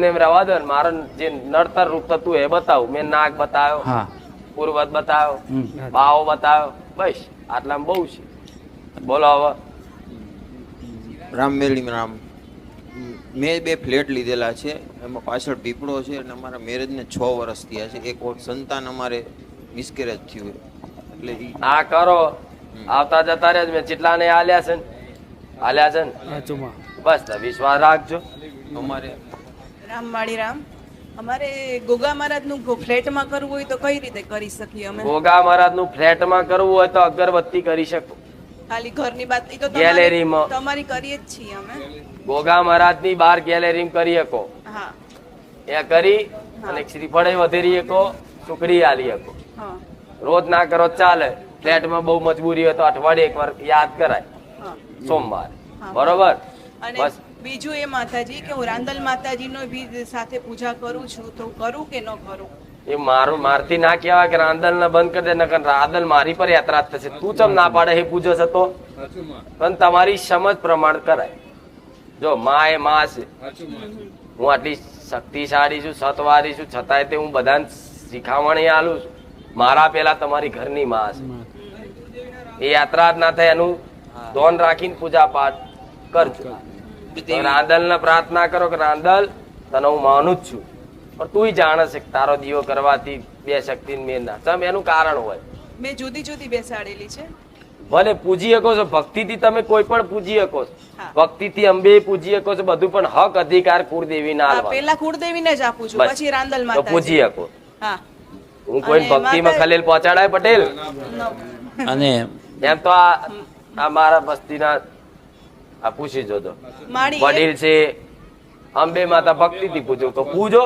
રવા દો ને, મારો જે નડતર રૂપ થતું એ બતાવું. મેં નાગ બતાવ્યો, પૂર્વત બતાવ્યો, બાવો બતાવ્યો, બસ આટલામાં બહુ છે. બોલો હવે. રામમેલી રામ. મેં 2 ફ્લેટ લીધેલા છે, એમાં પાછળ પીપળો છે અને અમારા મેરેજને 6 વર્ષ થયા છે. એક વખત સંતાન અમારે મિસકેરેજ થયું એટલે આ કરો આવતા જતા રહ્યા મેં જેટલા ને આલ્યા છે ને બસ વિશ્વાસ રાખજો. અમારે રામવાડી રામ. અમારે ગોગા મહારાજ નું ફ્લેટમાં કરવું હોય તો કઈ રીતે કરી શકીએ અમે? ગોગા મહારાજ નું ફ્લેટમાં કરવું હોય તો અગરબત્તી કરી શકો. ખાલી ઘરની વાત ઈ તો ગેલેરીમાં. તમારી કરીએ જ છીએ અમે. ગોગા મહારાજ ની બહાર ગેલેરી કરી શકો. હા એ કરી અને શ્રીફળે વધેરી શકો, સુકડી આલી શકો. હા રોજ ના કરો ચાલે. ફ્લેટમાં બહુ મજબૂરી હોય તો અઠવાડિયે એકવાર યાદ કરાય, હા સોમવાર. બરોબર. અને બસ બીજું એ માતાજી કે હું રાંદલ માતાજીનો બી સાથે પૂજા કરું છું, તો કરું કે ન કરું? એ મારથી ના કહેવાય કે રાંદલ ને બંધ કરી દે, નકર રાંદલ મારી પર યાત્રા થશે. તું ચમ ના પાડે એ પૂજો હતો પણ તમારી સમજ પ્રમાણ કરાય. જો માં એ માં છે, હું આટલી શક્તિશાળી છું, સતવારી છું, છતાંય તે હું બધાને શીખામણી આલું છું. મારા પેલા તમારી ઘરની માં છે. એ યાત્રા જ ના થાય એનું ધોન રાખીને પૂજા પાઠ કરજો. રાંદલ ને પ્રાર્થના કરો કે રાંદલ તને હું માનું જ છું, પણ તું જાણે છે કે તારો દીવો કરવાથી 2 શક્તિ મેળ ના ચમ એનું કારણ હોય. મેં જુદી જુદી બેસાડેલી છે. ભલે પૂજી શકો છો, ભક્તિથી તમે કોઈ પણ પૂજી શકો છો, હા. ભક્તિથી અંબે પૂજી શકો છો, બધું. પણ હક અધિકાર કુળદેવી ના આલવાનો. પેલા કુળદેવીને જ આપું છું, બસ. પછી રાંદલ તો માતા પૂજી શકો. હા હું કોઈ અને ભક્તિમાં માતા- ખલેલ પહોંચાડાય પટેલ? અને એમ તો આ મારા બસ્તીના આ પૂછી જોજો. માળી વડીલ છે, અંબે માતા ભક્તિથી પૂજો તો પૂજો.